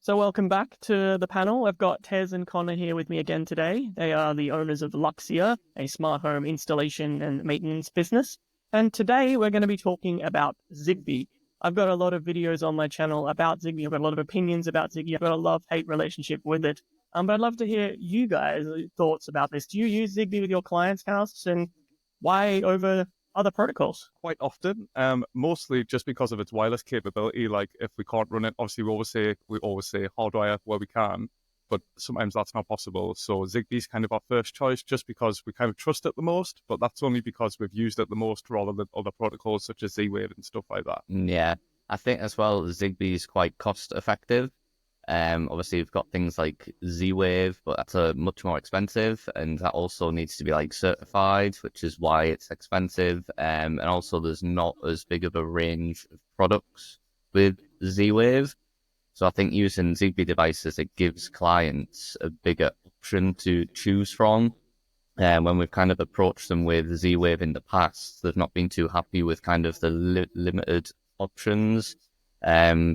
So welcome back to the panel. I've got Tez and Connor here with me again today. They are the owners of Luxia, a smart home installation and maintenance business. And today we're going to be talking about Zigbee. I've got a lot of videos on my channel about Zigbee. I've got a lot of opinions about Zigbee. I've got a love-hate relationship with it. But I'd love to hear you guys' thoughts about this. Do you use Zigbee with your clients' house, and why over other protocols? Quite often, mostly just because of its wireless capability. Like if we can't run it, obviously we always say hardwire where we can, but sometimes that's not possible. So Zigbee's kind of our first choice just because we kind of trust it the most, but that's only because we've used it the most rather than other protocols such as Z-Wave and stuff like that. Yeah, I think as well Zigbee is quite cost effective. Obviously you've got things like Z-Wave, but that's much more expensive, and that also needs to be like certified, which is why it's expensive. And also there's not as big of a range of products with Z-Wave. So I think using Zigbee devices, it gives clients a bigger option to choose from. When we've kind of approached them with Z-Wave in the past, they've not been too happy with kind of the limited options.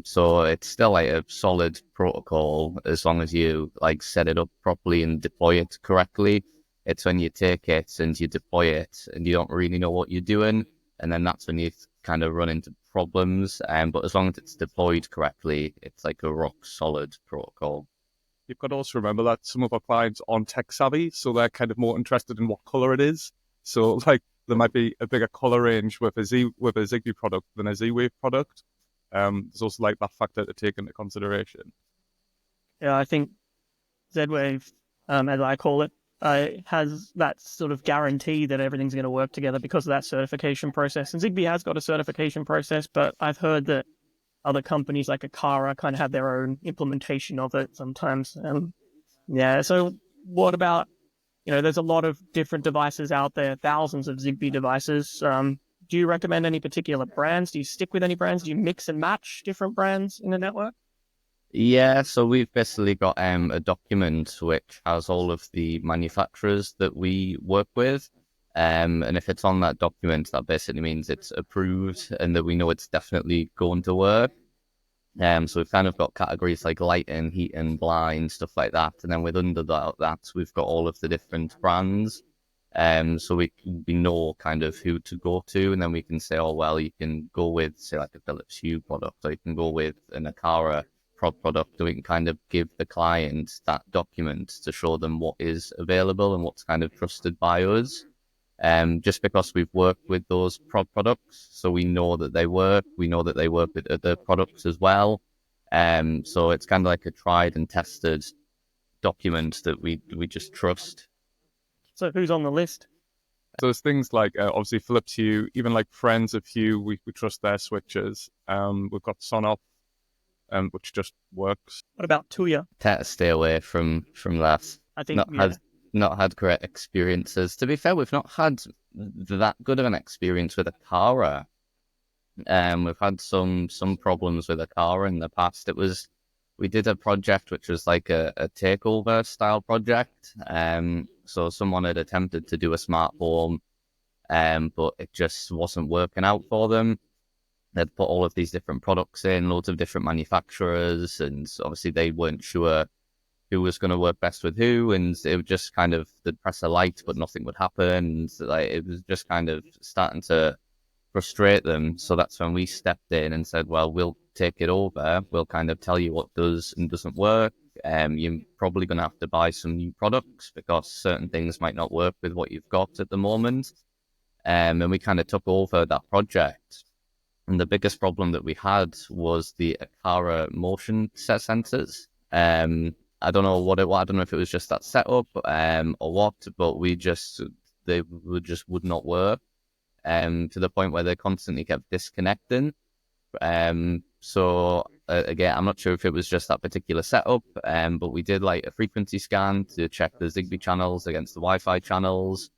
So it's still like a solid protocol as long as you like set it up properly and deploy it correctly. It's when you take it and you deploy it and you don't really know what you're doing, and then that's when you kind of run into problems. But as long as it's deployed correctly, it's like a rock solid protocol. You've got to also remember that some of our clients aren't tech savvy, so they're kind of more interested in what color it is. So like there might be a bigger color range with a Zigbee product than a Z-Wave product. There's also like that factor to take into consideration. Yeah, I think Z-Wave, as I call it, has that sort of guarantee that everything's going to work together because of that certification process. And Zigbee has got a certification process, but I've heard that other companies like Akara kind of have their own implementation of it sometimes. Yeah, so what about, there's a lot of different devices out there, thousands of Zigbee devices. Do you recommend any particular brands? Do you stick with any brands? Do you mix and match different brands in the network? Yeah, so we've basically got a document which has all of the manufacturers that we work with. And if it's on that document, that basically means it's approved and that we know it's definitely going to work. So we've kind of got categories like lighting, heating, blind, stuff like that. And then with under that, we've got all of the different brands. So we know kind of who to go to, and then we can say, oh, well, you can go with, say, like a Philips Hue product, or you can go with an Akara product, or we can kind of give the client that document to show them what is available and what's kind of trusted by us. Just because we've worked with those products, so we know that they work. We know that they work with other products as well. So it's kind of like a tried and tested document that we just trust. So who's on the list? So there's things like obviously Philips Hue, even like Friends of Hue, we trust their switches. We've got Sonoff, which just works. What about Tuya? Stay away from that. I think, Not had great experiences. To be fair, we've not had that good of an experience with Akara. We've had some problems with Akara in the past. We did a project which was like a takeover style project. So someone had attempted to do a smart home, but it just wasn't working out for them. They'd put all of these different products in, loads of different manufacturers, and obviously they weren't sure who was going to work best with who, and it would just kind of, they'd press a light, but nothing would happen. And like, it was just kind of starting to frustrate them. So that's when we stepped in and said, well, we'll take it over. We'll kind of tell you what does and doesn't work. You're probably going to have to buy some new products because certain things might not work with what you've got at the moment. And we kind of took over that project. And the biggest problem that we had was the Akara motion sensors. I don't know I don't know if it was just that setup or what, but they would not work. To the point where they constantly kept disconnecting. So again, I'm not sure if it was just that particular setup, but we did like a frequency scan to check the Zigbee channels against the Wi-Fi channels,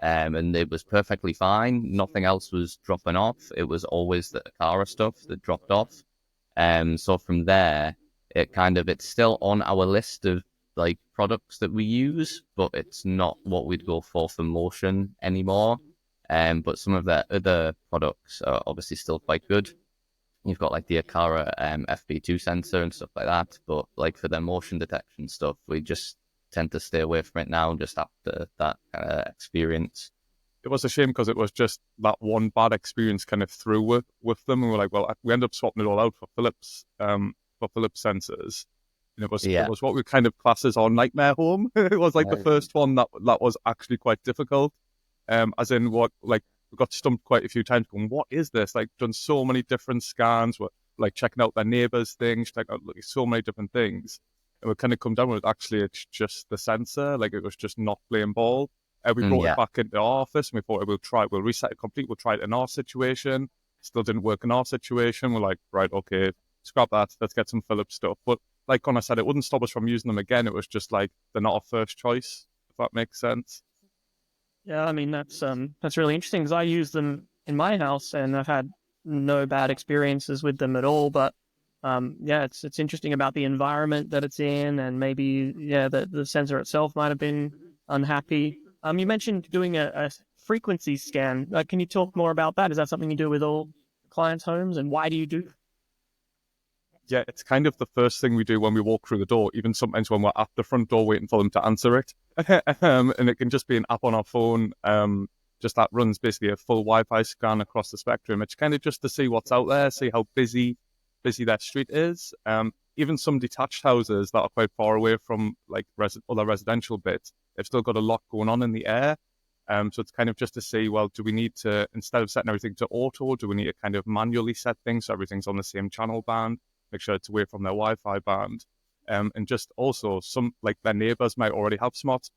and it was perfectly fine. Nothing else was dropping off. It was always the Akara stuff that dropped off. So from there, it's still on our list of like products that we use, but it's not what we'd go for motion anymore. But some of their other products are obviously still quite good. you've got like the Akara FP2 sensor and stuff like that. But like for the motion detection stuff, we just tend to stay away from it now, just after that kind of experience. It was a shame because it was just that one bad experience kind of through with them, and we're like, well, we ended up swapping it all out for Philips sensors. And it Yeah. was what we kind of class as our nightmare home. It was like the first one that was actually quite difficult. As in what, like, we got stumped quite a few times going, what is this? Like, done so many different scans, we're like checking out their neighbors' things, checking out like, so many different things. And we kind of come down with actually it's just the sensor, like it was just not playing ball. We brought it Yeah. back into our office and we thought we'll reset it complete, we'll try it in our situation. Still didn't work in our situation. We're like, right, okay, scrap that, let's get some Philips stuff. But like Connor said, it wouldn't stop us from using them again. It was just like they're not our first choice, if that makes sense. Yeah, I mean that's really interesting because I use them in my house and I've had no bad experiences with them at all. But yeah, it's interesting about the environment that it's in, and maybe yeah, the sensor itself might have been unhappy. You mentioned doing a frequency scan. Can you talk more about that? Is that something you do with all clients' homes, and why do you do? Yeah, it's kind of the first thing we do when we walk through the door, even sometimes when we're at the front door waiting for them to answer it. And it can just be an app on our phone, just that runs basically a full Wi-Fi scan across the spectrum. It's kind of just to see what's out there, see how busy that street is. Even some detached houses that are quite far away from like other residential bits, they've still got a lot going on in the air. So it's kind of just to see, well, do we need to, instead of setting everything to auto, do we need to kind of manually set things so everything's on the same channel band? Make sure it's away from their Wi-Fi band, and just also some like their neighbors might already have smart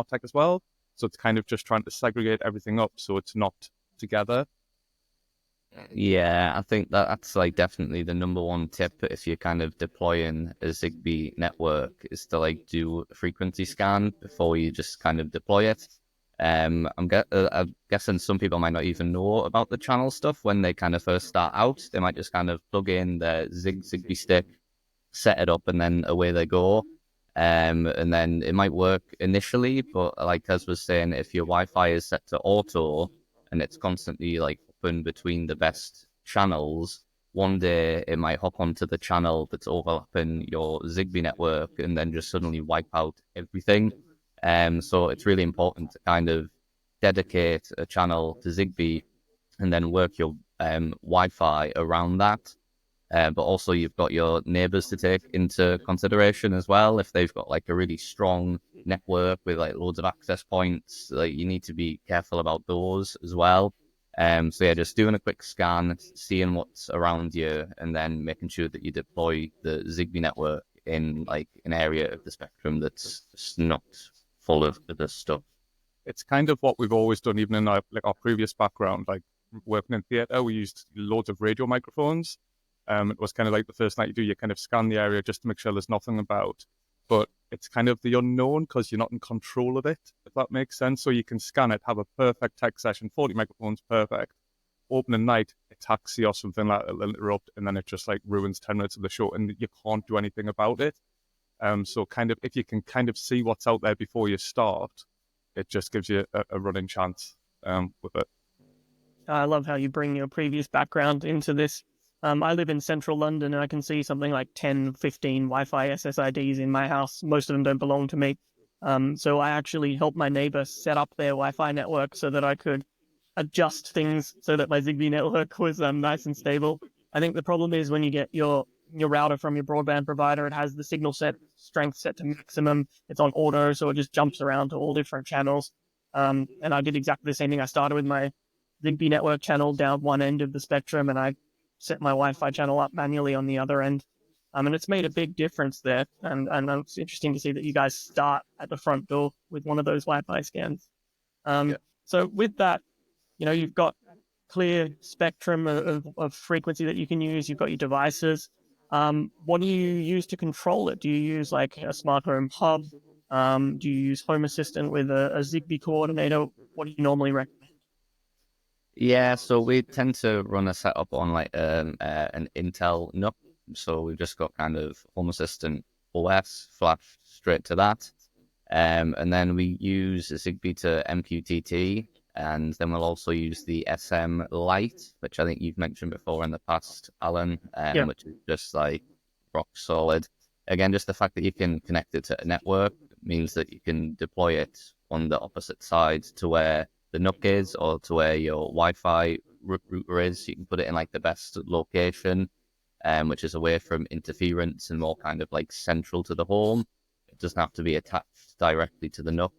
tech as well. So it's kind of just trying to segregate everything up so it's not together. Yeah, I think that's like definitely the number one tip if you're kind of deploying a Zigbee network is to like do a frequency scan before you just kind of deploy it. I'm guessing some people might not even know about the channel stuff when they kind of first start out. They might just kind of plug in the Zigbee stick, set it up, and then away they go. And then it might work initially, but like as was saying, if your Wi-Fi is set to auto and it's constantly like hopping between the best channels, one day it might hop onto the channel that's overlapping your Zigbee network and then just suddenly wipe out everything. So it's really important to kind of dedicate a channel to Zigbee and then work your Wi-Fi around that. But also you've got your neighbors to take into consideration as well. If they've got like a really strong network with like loads of access points, like you need to be careful about those as well. So yeah, just doing a quick scan, seeing what's around you, and then making sure that you deploy the Zigbee network in like an area of the spectrum that's just not full of this stuff. It's kind of what we've always done, even in our previous background, like working in theatre, we used loads of radio microphones. It was kind of like the first night you do, you kind of scan the area just to make sure there's nothing about. But it's kind of the unknown because you're not in control of it, if that makes sense. So you can scan it, have a perfect tech session, 40 microphones, perfect. Open at night, a taxi or something like that will interrupt, and then it just like ruins 10 minutes of the show, and you can't do anything about it. So kind of if you can kind of see what's out there before you start, it just gives you a running chance with it. I love how you bring your previous background into this. I live in central London and I can see something like 10, 15 Wi-Fi SSIDs in my house. Most of them don't belong to me. So I actually helped my neighbor set up their Wi-Fi network so that I could adjust things so that my Zigbee network was nice and stable. I think the problem is when you get your router from your broadband provider, it has the signal strength set to maximum. It's on auto, so it just jumps around to all different channels. And I did exactly the same thing. I started with my Zigbee network channel down one end of the spectrum, and I set my Wi-Fi channel up manually on the other end. And it's made a big difference there. And it's interesting to see that you guys start at the front door with one of those Wi-Fi scans. Yeah. So with that, you've got clear spectrum of frequency that you can use. You've got your devices. What do you use to control it? Do you use like a smart home hub? Do you use Home Assistant with a Zigbee coordinator? What do you normally recommend? Yeah, so we tend to run a setup on like an Intel NUC. So we've just got kind of Home Assistant OS flashed straight to that. And then we use Zigbee to MQTT. And then we'll also use the SM Lite, which I think you've mentioned before in the past, Alan, Yeah. which is just like rock solid. Again, just the fact that you can connect it to a network means that you can deploy it on the opposite side to where the NUC is or to where your Wi-Fi router is. You can put it in like the best location, which is away from interference and more kind of like central to the home. It doesn't have to be attached directly to the NUC.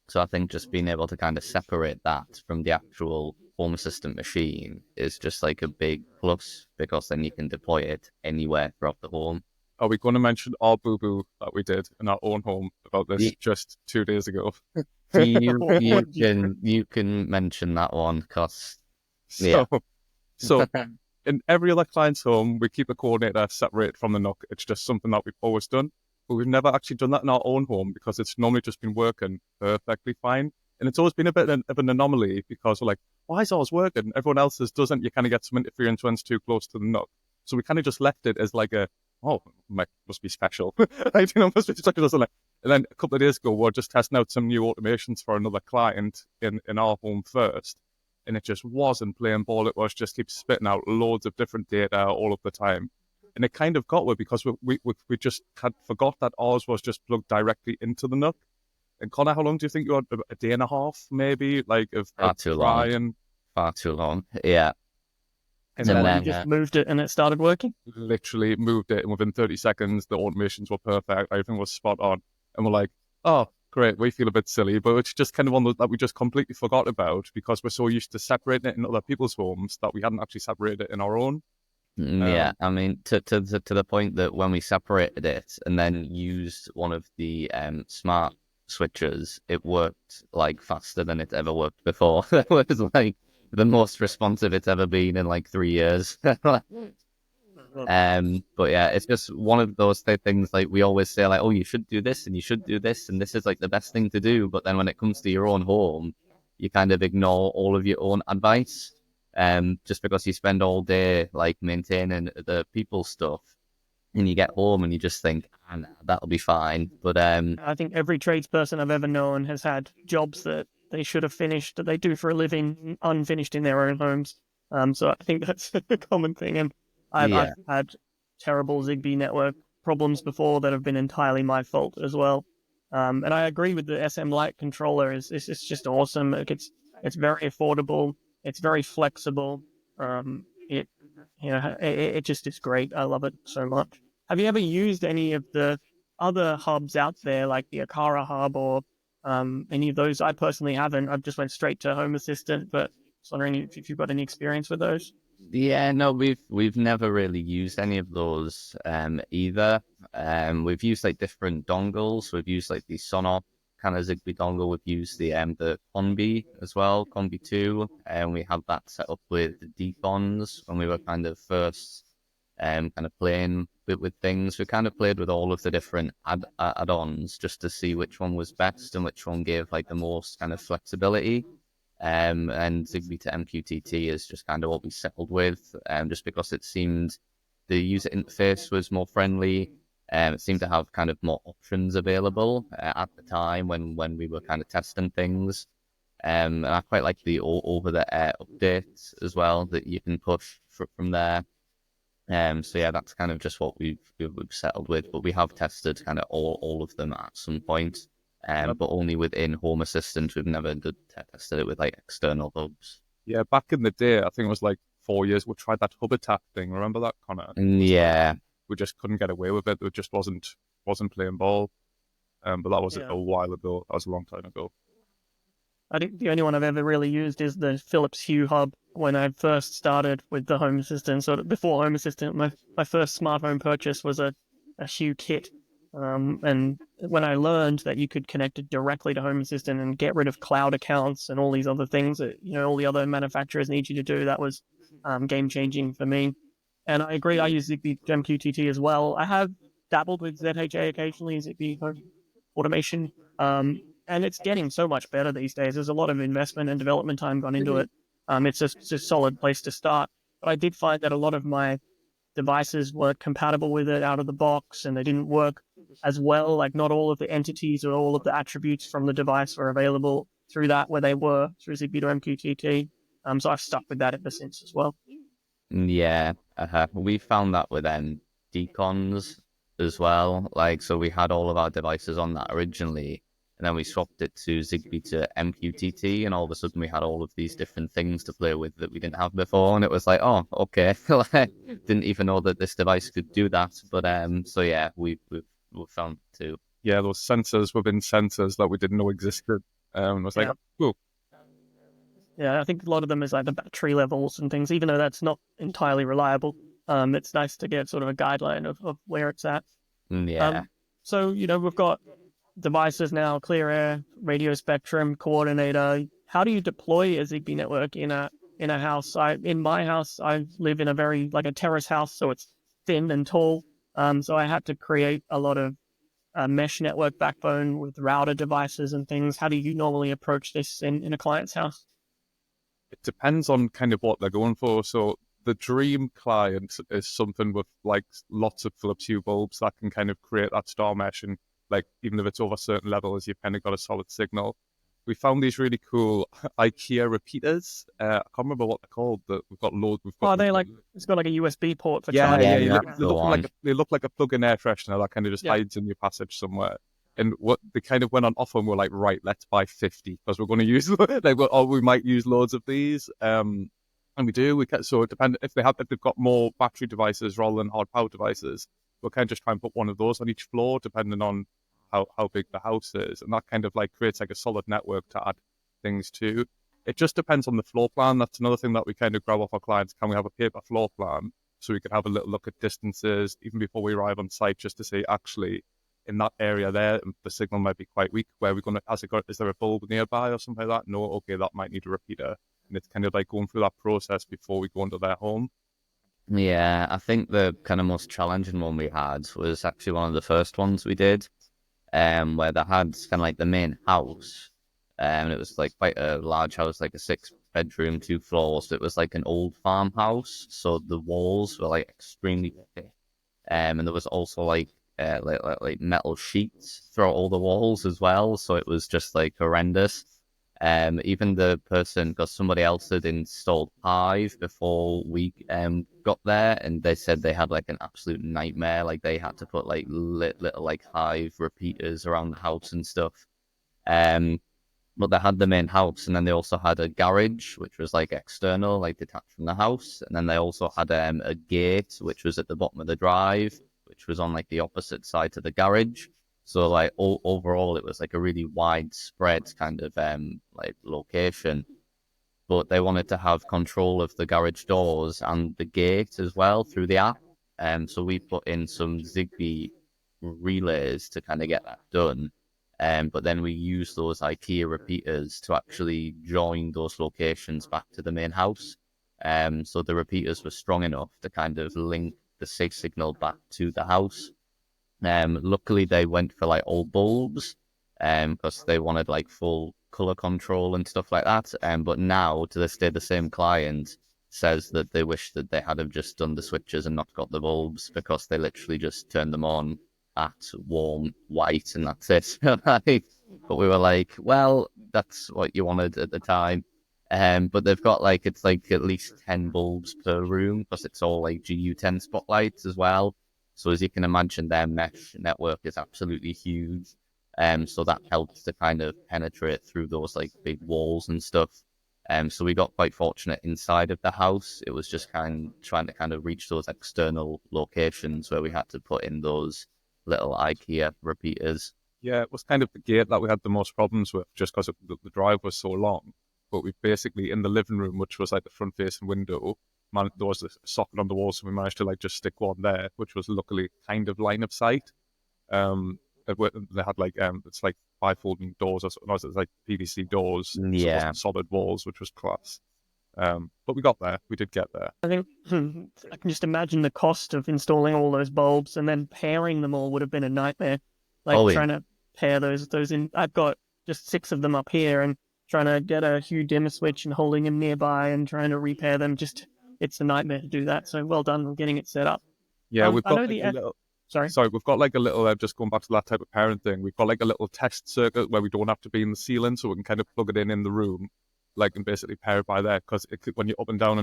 So I think just being able to kind of separate that from the actual home assistant machine is just like a big plus, because then you can deploy it anywhere throughout the home. Are we going to mention our boo-boo that we did in our own home about this Ye- just 2 days ago? You can mention that one, because yeah. So in every other client's home, we keep the coordinator separated from the NUC. It's just something that we've always done. But we've never actually done that in our own home because it's normally just been working perfectly fine. And it's always been a bit of an anomaly because we're like, why is ours working? Everyone else's doesn't. You kind of get some interference when it's too close to the NUC. So we kind of just left it as like must be special. Must be special. And then a couple of days ago, we're just testing out some new automations for another client in our home first. And it just wasn't playing ball. It was just keep spitting out loads of different data all of the time. And it kind of got with because we just had forgot that ours was just plugged directly into the NUC. And Connor, how long do you think you had? A day and a half, maybe, like of Far too long. Far too long. Yeah. And So then you just moved it and it started working? literally moved it, and within 30 seconds, the automations were perfect. Everything was spot on. And we're like, oh, great, we feel a bit silly, but it's just kind of one that we just completely forgot about because we're so used to separating it in other people's homes that we hadn't actually separated it in our own. Yeah, I mean, to the point that when we separated it and then used one of the smart switches, it worked like faster than it ever worked before. It was like the most responsive it's ever been in like 3 years. But yeah, it's just one of those things like we always say like, oh, you should do this and you should do this and this is like the best thing to do. But then when it comes to your own home, you kind of ignore all of your own advice. Just because you spend all day like maintaining the people stuff, and you get home and you just think, nah, that'll be fine. But I think every tradesperson I've ever known has had jobs that they should have finished, that they do for a living, unfinished in their own homes. So I think that's a common thing. And I've had terrible Zigbee network problems before that have been entirely my fault as well. And I agree with the SM Lite controller. It's just awesome. It's very affordable. It's very flexible. It just is great. I love it so much. Have you ever used any of the other hubs out there, like the Akara hub or any of those? I personally haven't. I've just went straight to Home Assistant, but I was wondering if you've got any experience with those. yeah, no, we've never really used any of those either. We've used like different dongles. We've used like the Sonos kind of Zigbee dongle. We've used the Combi as well, Combi 2, and we had that set up with the Defons when we were kind of first kind of playing with things. We kind of played with all of the different add-ons just to see which one was best and which one gave like the most kind of flexibility. And Zigbee to MQTT is just kind of what we settled with, just because it seemed the user interface was more friendly. It seemed to have kind of more options available at the time when we were kind of testing things. And I quite like the over-the-air updates as well that you can push from there. So yeah, that's kind of just what we've settled with. But we have tested kind of all of them at some point. But only within Home Assistant. We've never tested it with like external hubs. Yeah, back in the day, I think it was like 4 years, we tried that hub attack thing. Remember that, Connor? Yeah. We just couldn't get away with it. It just wasn't playing ball. But that was a while ago. That was a long time ago. I think the only one I've ever really used is the Philips Hue hub when I first started with the Home Assistant. So before Home Assistant, my first smart home purchase was a Hue kit. And when I learned that you could connect it directly to Home Assistant and get rid of cloud accounts and all these other things that, all the other manufacturers need you to do, that was game changing for me. And I agree, I use Zigbee MQTT as well. I have dabbled with ZHA occasionally, Zigbee home automation. And it's getting so much better these days. There's a lot of investment and development time gone into it. It's a solid place to start. But I did find that a lot of my devices weren't compatible with it out of the box, and they didn't work as well. Like not all of the entities or all of the attributes from the device were available. through that where they were through Zigbee to MQTT. So I've stuck with that ever since as well. Yeah, we found that with decons as well. Like, so we had all of our devices on that originally, and then we swapped it to Zigbee to MQTT, and all of a sudden we had all of these different things to play with that we didn't have before, and it was like, oh, okay, didn't even know that this device could do that. But so yeah, we've found too. Yeah, those sensors within sensors that we didn't know existed. It was like, Yeah. oh, Yeah, I think a lot of them is like the battery levels and things, even though that's not entirely reliable. It's nice to get sort of a guideline of where it's at. Yeah. So, we've got devices now, clear air, radio spectrum, coordinator. How do you deploy a Zigbee network in a house? In my house, I live in a very like a terrace house, so it's thin and tall. So I had to create a lot of mesh network backbone with router devices and things. How do you normally approach this in a client's house? it depends on kind of what they're going for. So the dream client is something with like lots of Philips Hue bulbs that can kind of create that star mesh, and like even if it's over certain levels, you've kind of got a solid signal. We found these really cool IKEA repeaters. I can't remember what they're called. But we've got loads. We've got. Oh, they like it's got like a USB port for Yeah, charging. yeah. Yeah, Look, that's they the look like one. they look like a plug-in air freshener that kind of just Yeah. hides in your passage somewhere. And what they kind of went on offer, and we're like, right, let's buy 50 because we're going to use like, or we might use loads of these. And we do. We can, so it depends if they've got more battery devices rather than hard power devices. We'll kind of just try and put one of those on each floor, depending on how big the house is, and that kind of like creates like a solid network to add things to. It just depends on the floor plan. That's another thing that we kind of grab off our clients. Can we have a paper floor plan so we can have a little look at distances even before we arrive on site, just to say actually in that area there the signal might be quite weak. Where we're gonna is there a bulb nearby or something like that? No, okay, that might need a repeater. And it's kind of like going through that process before we go into their home. Yeah, I think the kind of most challenging one we had was actually one of the first ones we did, where they had kind of like the main house, and it was like quite a large house, like a 6 bedroom, 2 floors. It was like an old farmhouse, so the walls were like extremely thick, and there was also like metal sheets throughout all the walls as well, so it was just like horrendous. Even the person, because somebody else had installed Hive before we got there, and they said they had like an absolute nightmare. Like they had to put like little like Hive repeaters around the house and stuff. But they had the main house, and then they also had a garage, which was like external, like detached from the house. And then they also had a gate, which was at the bottom of the drive, which was on like the opposite side to the garage. So like overall, it was like a really widespread kind of like location. But they wanted to have control of the garage doors and the gate as well through the app. So we put in some Zigbee relays to kind of get that done. But then we use those IKEA repeaters to actually join those locations back to the main house. So the repeaters were strong enough to kind of link the safe signal back to the house. Luckily, they went for like old bulbs, because they wanted like full color control and stuff like that. But now, to this day, the same client says that they wish that they had have just done the switches and not got the bulbs, because they literally just turned them on at warm white and that's it. But we were like, well, that's what you wanted at the time. But they've got like, it's like at least 10 bulbs per room, because it's all like GU10 spotlights as well. So as you can imagine, their mesh network is absolutely huge. So that helps to kind of penetrate through those like big walls and stuff. So we got quite fortunate inside of the house. It was just kind of trying to kind of reach those external locations where we had to put in those little IKEA repeaters. Yeah, it was kind of the gate that we had the most problems with, just because the drive was so long. But we basically, in the living room, which was like the front-facing window, there was a socket on the wall, so we managed to like just stick one there, which was luckily kind of line of sight. They had like it's like bifolding doors, or no, it's like PVC doors, so it Yeah. wasn't solid walls, which was class. But we got there. We did get there. I think I can just imagine the cost of installing all those bulbs and then pairing them all would have been a nightmare. Like Oh, yeah. trying to pair those in. I've got just 6 of them up here, and trying to get a Hue dimmer switch and holding them nearby and trying to repair them. Just it's a nightmare to do that. So well done on getting it set up. Yeah, we've I got know like the a little. Sorry. Sorry, we've got like a little, just going back to that type of parent thing, we've got like a little test circuit where we don't have to be in the ceiling, so we can kind of plug it in the room, like, and basically pair it by there. Because when you're up and down,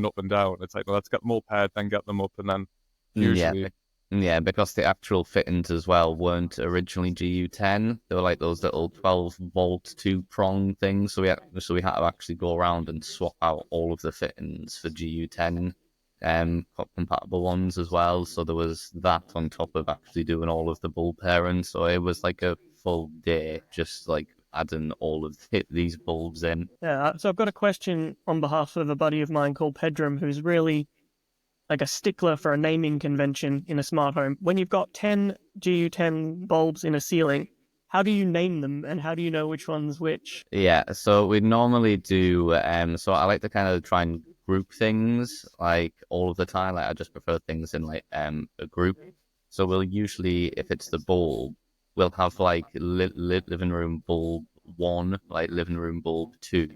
it's like, well, let's get them all paired, then get them up, and then Yeah, usually, yeah, because the actual fittings as well weren't originally GU10. They were like those little 12-volt two-prong things. So we had to actually go around and swap out all of the fittings for GU10 compatible ones as well. So there was that on top of actually doing all of the bulb pairing. So it was like a full day just like adding all of these bulbs in. Yeah, so I've got a question on behalf of a buddy of mine called Pedram, who's really like a stickler for a naming convention in a smart home. When you've got 10 GU10 bulbs in a ceiling, how do you name them and how do you know which one's which? Yeah, so we normally do so I like to kind of try and group things like all of the time. Like I just prefer things in like a group. So we'll usually, if it's the bulb, we'll have like living room bulb 1, like living room bulb 2.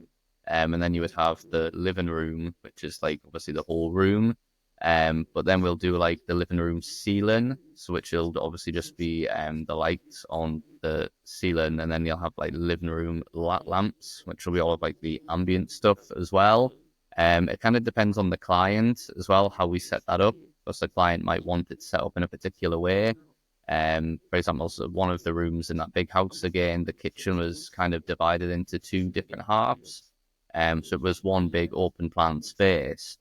And then you would have the living room, which is like obviously the whole room. But then we'll do like the living room ceiling, so which will obviously just be the lights on the ceiling, and then you'll have like living room lamps, which will be all of like the ambient stuff as well. It kind of depends on the client as well how we set that up, because the client might want it set up in a particular way. For example, so one of the rooms in that big house again, the kitchen was kind of divided into 2 different halves. So it was one big open plan space,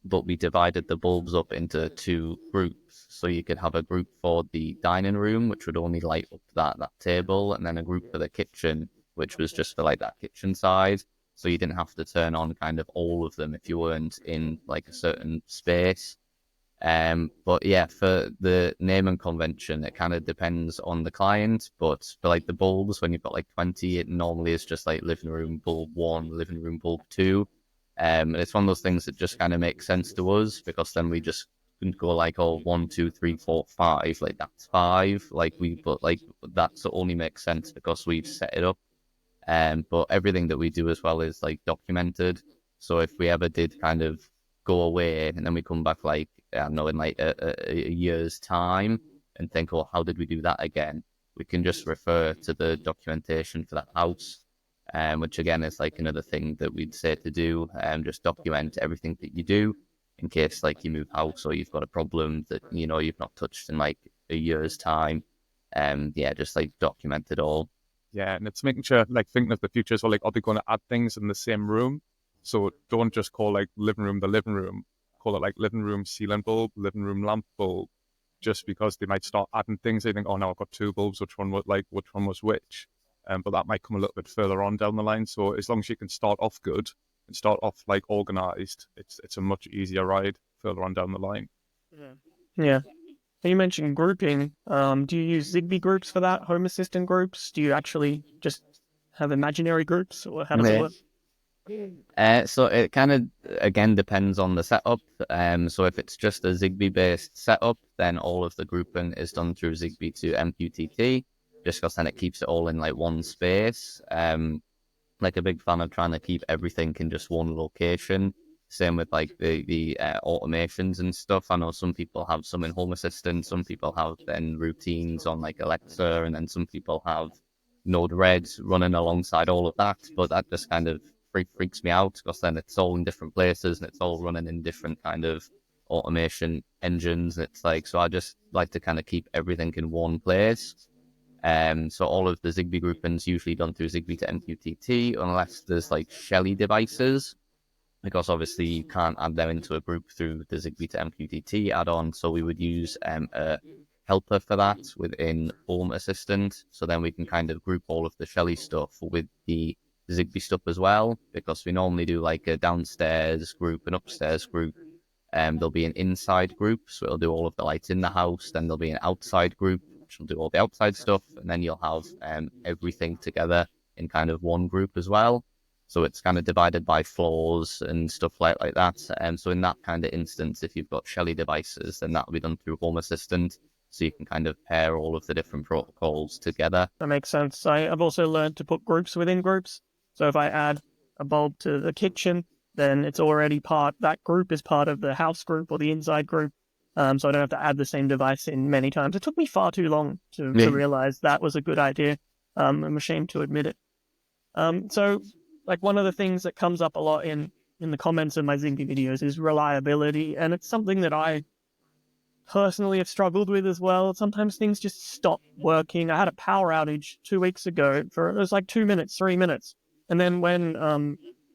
but we divided the bulbs up into 2 groups. So you could have a group for the dining room, which would only light up that table, and then a group for the kitchen, which was just for like that kitchen side. So you didn't have to turn on kind of all of them if you weren't in like a certain space. But yeah, for the naming convention, it kind of depends on the client. But for like the bulbs, when you've got like 20, it normally is just like living room bulb 1, living room bulb 2. And it's one of those things that just kind of makes sense to us, because then we just couldn't go like, oh, 1, 2, 3, 4, 5, like that's 5. But like that's only makes sense because we've set it up. But everything that we do as well is like documented. So if we ever did kind of go away and then we come back like, I don't know, in like a year's time and think, oh, how did we do that again? We can just refer to the documentation for that house. Which again is like another thing that we'd say to do, just document everything that you do in case like you move house or you've got a problem that you've not touched in like a year's time. Yeah, just like document it all. yeah, and it's making sure, like, thinking of the future. So, like, are they going to add things in the same room? So don't just call like living room the living room. Call it like living room ceiling bulb, living room lamp bulb, just because they might start adding things. They think, oh, now I've got 2 bulbs. Which one was which? But that might come a little bit further on down the line. So as long as you can start off good and start off like organized, it's a much easier ride further on down the line. Yeah. You mentioned grouping. Do you use Zigbee groups for that? Home Assistant groups? Do you actually just have imaginary groups, or how does it work? So it kind of again depends on the setup. So if it's just a Zigbee based setup, then all of the grouping is done through Zigbee to MQTT, just because then it keeps it all in like one space. Like a big fan of trying to keep everything in just one location. Same with like the automations and stuff. I know some people have some in Home Assistant, some people have then routines on like Alexa, and then some people have Node-RED running alongside all of that. But that just kind of freaks me out, because then it's all in different places and it's all running in different kind of automation engines. It's like, so I just like to kind of keep everything in one place. So all of the Zigbee groupings usually done through Zigbee to MQTT, unless there's like Shelly devices, because obviously you can't add them into a group through the Zigbee to MQTT add-on. So we would use a helper for that within Home Assistant. So then we can kind of group all of the Shelly stuff with the Zigbee stuff as well, because we normally do like a downstairs group, an upstairs group. There'll be an inside group, so it'll do all of the lights in the house. Then there'll be an outside group, which will do all the outside stuff. And then you'll have everything together in kind of one group as well. So it's kind of divided by floors and stuff like that. So in that kind of instance, if you've got Shelly devices, then that'll be done through Home Assistant. So you can kind of pair all of the different protocols together. That makes sense. I've also learned to put groups within groups. So if I add a bulb to the kitchen, then it's already that group is part of the house group or the inside group. so I don't have to add the same device in many times. It took me far too long to Yeah. realize that was a good idea. I'm ashamed to admit it. So like one of the things that comes up a lot in the comments of my Zigbee videos is reliability, and it's something that I personally have struggled with as well. Sometimes things just stop working. I had a power outage 2 weeks ago for, it was like 2 minutes, 3 minutes. And then when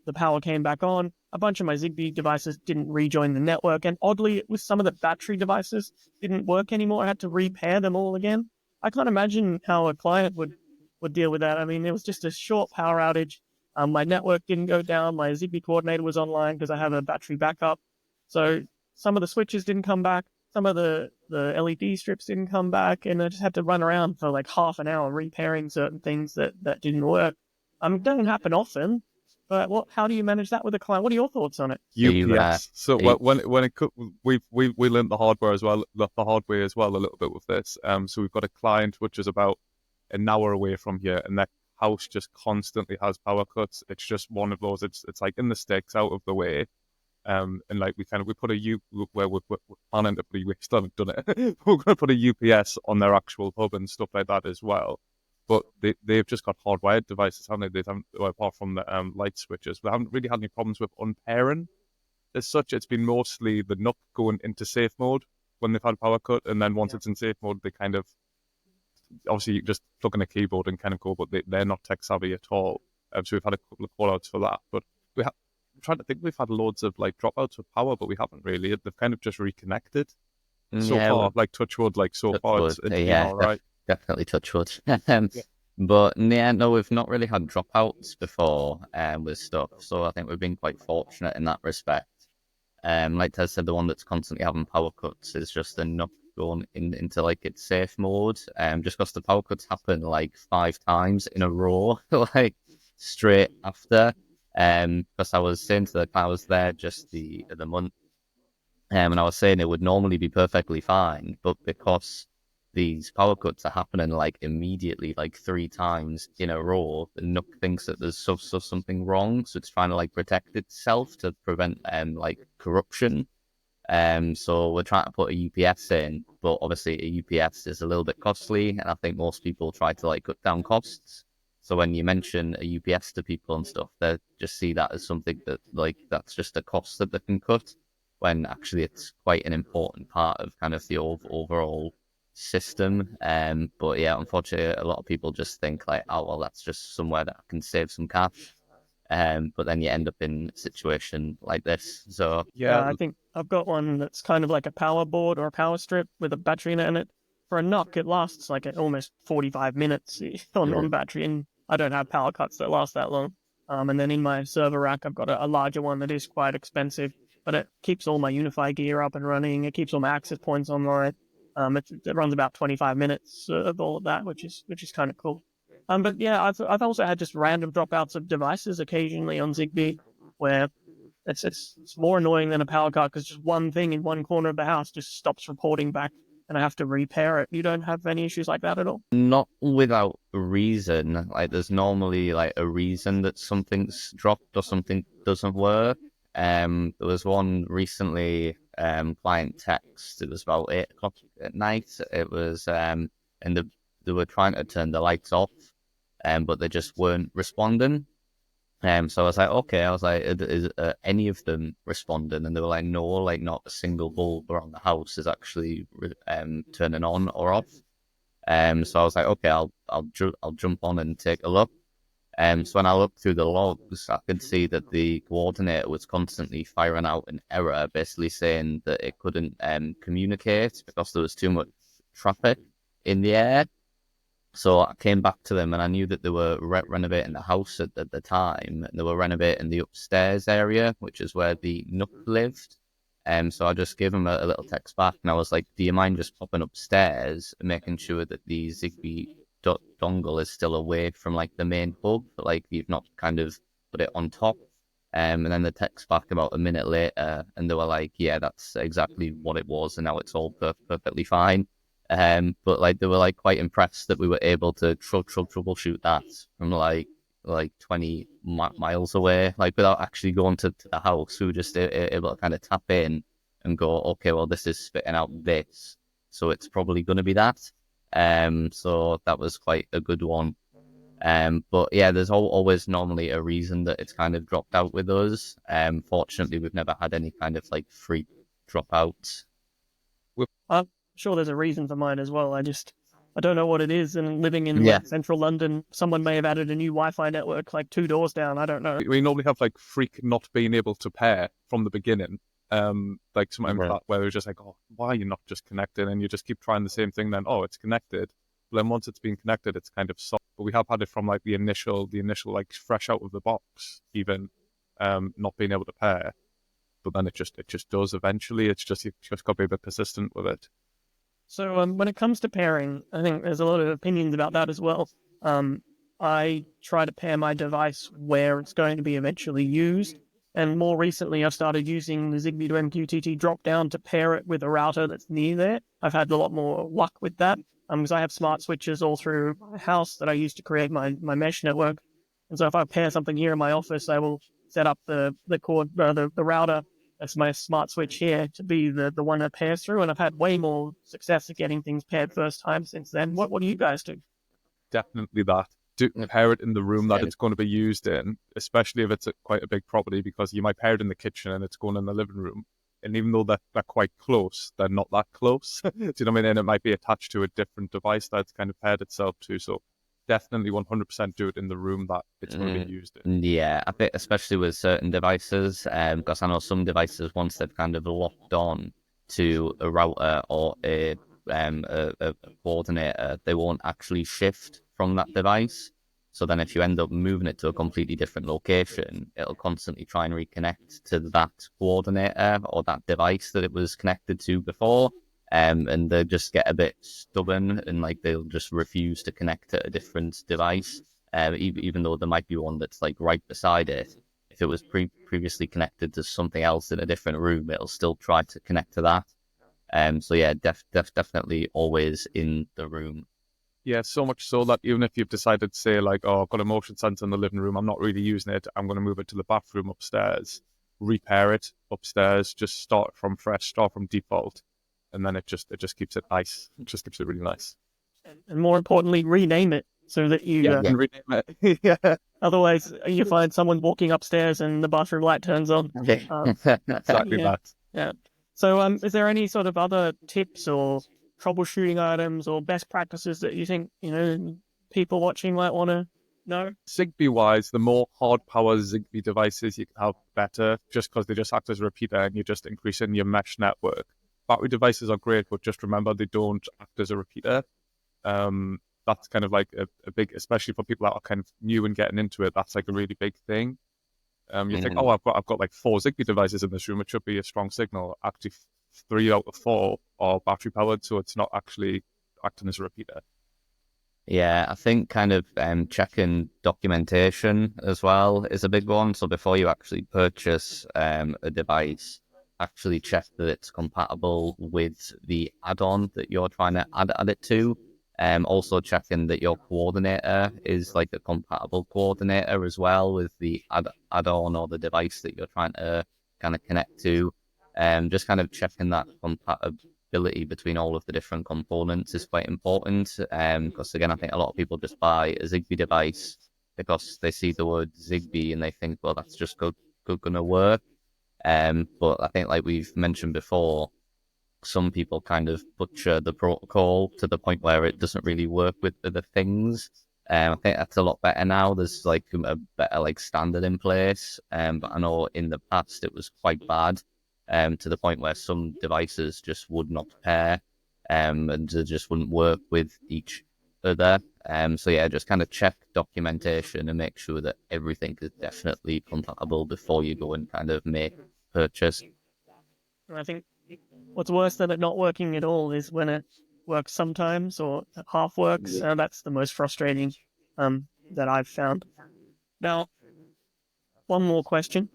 the power came back on, a bunch of my Zigbee devices didn't rejoin the network. And oddly, it was some of the battery devices didn't work anymore. I had to repair them all again. I can't imagine how a client would deal with that. I mean, it was just a short power outage. My network didn't go down. My Zigbee coordinator was online because I have a battery backup. So some of the switches didn't come back. Some of the LED strips didn't come back, and I just had to run around for like half an hour repairing certain things that didn't work. It doesn't happen often, but how do you manage that with a client? What are your thoughts on it? UPS. So are you- when it we learned the hardware as well, the hardware as well a little bit with this. So we've got a client which is about an hour away from here, and their house just constantly has power cuts. It's just one of those. It's like in the sticks, out of the way. And like we put a where we're planning to put we still haven't done it. We're going to put a UPS on their actual hub and stuff like that as well. But they've just got hardwired devices, haven't they? They haven't, well, apart from the light switches, they haven't really had any problems with unpairing as such. It's been mostly the NUC going into safe mode when they've had power cut, and then once it's in safe mode, they kind of obviously you just plug in a keyboard and kind of go, but they're not tech savvy at all. So we've had a couple of call outs for that, but we have. I'm trying to think, we've had loads of like dropouts of power, but we haven't really. They've kind of just reconnected so Yeah, far. Like touch wood, like so touch far, wood. it's been Yeah, all right. definitely touch wood. Yeah. But yeah, no, we've not really had dropouts before with stuff, so I think we've been quite fortunate in that respect. Like Ted said, the one that's constantly having power cuts is just enough going into like its safe mode. Just because the power cuts happen like 5 times in a row, like straight after. Because I was saying to the I was there just the month, and I was saying it would normally be perfectly fine, but because these power cuts are happening like immediately, like 3 times in a row, the Nook thinks that there's something wrong, so it's trying to like protect itself to prevent like corruption. So we're trying to put a UPS in, but obviously a UPS is a little bit costly, and I think most people try to like cut down costs. So when you mention a UPS to people and stuff, they just see that as something that like that's just a cost that they can cut, when actually it's quite an important part of kind of the overall system. But yeah, unfortunately, a lot of people just think like, oh well, that's just somewhere that I can save some cash. But then you end up in a situation like this. So Yeah, Yeah, I think I've got one that's kind of like a power board or a power strip with a battery in it. And it, for a knock, it lasts like almost 45 minutes on battery, and I don't have power cuts that last that long. And then in my server rack, I've got a larger one that is quite expensive, but it keeps all my Unify gear up and running. It keeps all my access points online. It runs about 25 minutes of all of that, which is kind of cool. But yeah, I've also had just random dropouts of devices occasionally on Zigbee, where it's more annoying than a power cut because just one thing in one corner of the house just stops reporting back, and I have to repair it. You don't have any issues like that at all? not without a reason. Like there's normally like a reason that something's dropped or something doesn't work. There was one recently, client text. It was about 8 o'clock at night. It was and they were trying to turn the lights off, but they just weren't responding. So I was like, okay. I was like, is any of them responding? And they were like, no, like not a single bulb around the house is actually turning on or off. So I was like, okay, I'll jump on and take a look. So when I looked through the logs, I could see that the coordinator was constantly firing out an error, basically saying that it couldn't communicate because there was too much traffic in the air. So I came back to them, and I knew that they were renovating the house at the time, and they were renovating the upstairs area, which is where the Nook lived. So I just gave them a little text back, and I was like, do you mind just popping upstairs and making sure that the Zigbee dongle is still away from like the main hub, like you've not kind of put it on top. And then the text back about a minute later, and they were like, yeah, that's exactly what it was, and now it's all perfectly fine. But like they were like quite impressed that we were able to troubleshoot that from like 20 miles away, like without actually going to the house. We were just able to kind of tap in and go, okay, well, this is spitting out this, so it's probably going to be that. So that was quite a good one. But yeah, there's always normally a reason that it's kind of dropped out with us. Fortunately, we've never had any kind of like freak dropouts. I'm sure there's a reason for mine as well. I don't know what it is. And living in Yeah. central London, someone may have added a new Wi-Fi network like 2 doors down. I don't know. We normally have like freak not being able to pair from the beginning. Like sometimes that where it's just like, oh, why are you not just connected? And you just keep trying the same thing. Then, oh, it's connected. But then once it's been connected, it's kind of soft. But we have had it from like the initial like fresh out of the box, even not being able to pair. But then it just does eventually. It's just you've just got to be a bit persistent with it. So when it comes to pairing, I think there's a lot of opinions about that as well. I try to pair my device where it's going to be eventually used. And more recently, I've started using the Zigbee to MQTT drop-down to pair it with a router that's near there. I've had a lot more luck with that because I have smart switches all through my house that I use to create my mesh network. And so if I pair something here in my office, I will set up the router. That's my smart switch here to be the one that pairs through. And I've had way more success at getting things paired first time since then. What do you guys do? Definitely that. Do pair it in the room that it's going to be used in, especially if it's quite a big property, because you might pair it in the kitchen and it's going in the living room. And even though they're quite close, they're not that close. Do you know what I mean? And it might be attached to a different device that's kind of paired itself to. So definitely 100% do it in the room that it's going to be used in. Yeah, I think especially with certain devices, because I know some devices, once they've kind of locked on to a router or a coordinator, they won't actually shift from that device. So then if you end up moving it to a completely different location, it'll constantly try and reconnect to that coordinator or that device that it was connected to before. And they just get a bit stubborn and like they'll just refuse to connect to a different device, even though there might be one that's like right beside it. If it was previously connected to something else in a different room, it'll still try to connect to that. So yeah, definitely always in the room. Yeah, so much so that even if you've decided to say like, oh, I've got a motion sensor in the living room, I'm not really using it, I'm going to move it to the bathroom upstairs, repair it upstairs, just start from fresh, start from default, and then it just keeps it nice. It just keeps it really nice. And more importantly, rename it so that you and rename it. Yeah. Otherwise, you find someone walking upstairs and the bathroom light turns on. Exactly that. Yeah. So, is there any sort of other tips or troubleshooting items or best practices that you think people watching might want to know? Zigbee wise, the more hard power Zigbee devices you can have, better. Just because they just act as a repeater and you're just increasing your mesh network. Battery devices are great, but just remember they don't act as a repeater. That's kind of like a big, especially for people that are kind of new and getting into it. That's like a really big thing. You think, oh, I've got like 4 Zigbee devices in this room. It should be a strong signal. Actually, 3 out of 4 are battery powered, so it's not actually acting as a repeater. Yeah, I think kind of checking documentation as well is a big one. So before you actually purchase a device, actually check that it's compatible with the add-on that you're trying to add it to. Also checking that your coordinator is like a compatible coordinator as well with the add-on or the device that you're trying to kind of connect to. Just kind of checking that compatibility between all of the different components is quite important. Because again, I think a lot of people just buy a Zigbee device because they see the word Zigbee and they think, well, that's just going to work. But I think like we've mentioned before, some people kind of butcher the protocol to the point where it doesn't really work with other things. I think that's a lot better now. There's like a better like standard in place. But I know in the past it was quite bad, to the point where some devices just would not pair, and they just wouldn't work with each other. So yeah, just kind of check documentation and make sure that everything is definitely compatible before you go and kind of make purchase. I think what's worse than it not working at all is when it works sometimes or half works. That's the most frustrating that I've found. Now, one more question.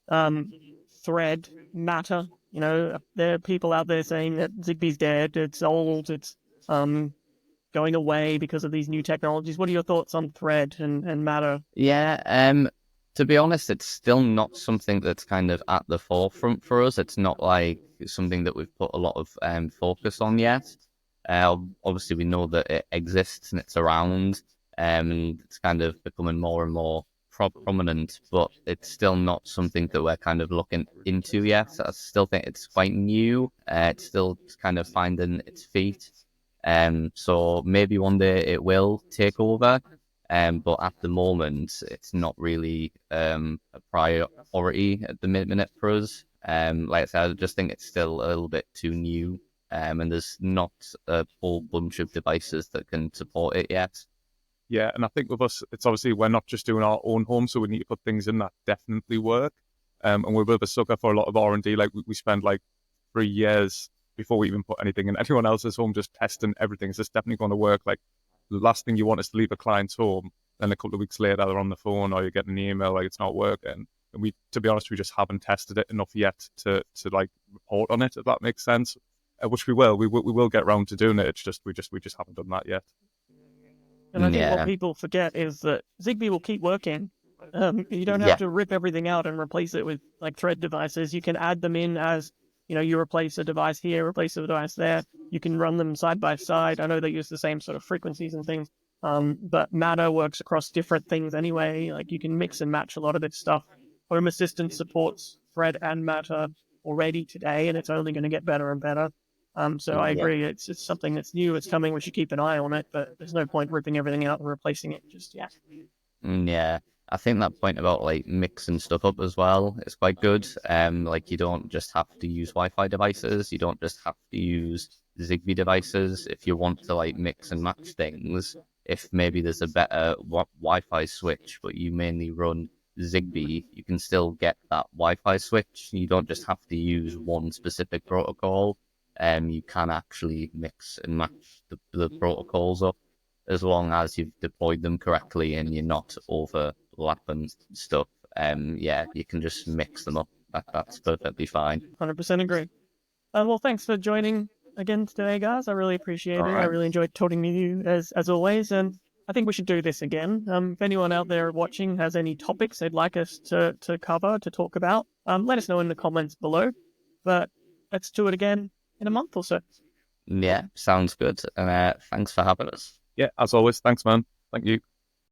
Thread, Matter, there are people out there saying that Zigbee's dead, it's old, it's going away because of these new technologies. What are your thoughts on Thread and Matter? Yeah, To be honest, it's still not something that's kind of at the forefront for us. It's not like something that we've put a lot of focus on yet. Obviously, we know that it exists and it's around, and it's kind of becoming more and more prominent, but it's still not something that we're kind of looking into yet. I still think it's quite new. It's still kind of finding its feet. So maybe one day it will take over. But at the moment, it's not really a priority at the minute for us. Like I said, I just think it's still a little bit too new, and there's not a whole bunch of devices that can support it yet. Yeah, and I think with us, it's obviously we're not just doing our own home, so we need to put things in that definitely work. And we're a bit of a sucker for a lot of R&D. Like we spend like 3 years before we even put anything in anyone else's home, just testing everything. Is this definitely going to work? Like the last thing you want is to leave a client's home, then a couple of weeks later they're on the phone or you're getting an email like it's not working. And we, to be honest, we just haven't tested it enough yet to like report on it, if that makes sense. Which we will. We will get round to doing it. It's just we just haven't done that yet. And I think what Yeah, people forget is that Zigbee will keep working. You don't have yeah, to rip everything out and replace it with like thread devices. You can add them in as, you replace a device here, replace a device there. You can run them side by side. I know they use the same sort of frequencies and things, but Matter works across different things anyway. Like you can mix and match a lot of this stuff. Home Assistant supports Thread and Matter already today, and it's only going to get better and better. So I yeah. agree. It's something that's new. It's coming. We should keep an eye on it, but there's no point ripping everything out and replacing it just yet. Yeah, I think that point about like mixing stuff up as well is quite good. Like you don't just have to use Wi-Fi devices. You don't just have to use Zigbee devices. If you want to like mix and match things, if maybe there's a better Wi-Fi switch, but you mainly run Zigbee, you can still get that Wi-Fi switch. You don't just have to use one specific protocol. You can actually mix and match the protocols up as long as you've deployed them correctly and you're not overlapping stuff. Yeah, you can just mix them up. That's perfectly fine. 100% agree. Well, thanks for joining again today, guys. I really appreciate All it. I right. really enjoyed talking to you as always, and I think we should do this again. If anyone out there watching has any topics they'd like us to cover, to talk about, let us know in the comments below. But let's do it again in a month or so. Yeah, sounds good. And thanks for having us. Yeah, as always, thanks, man. Thank you.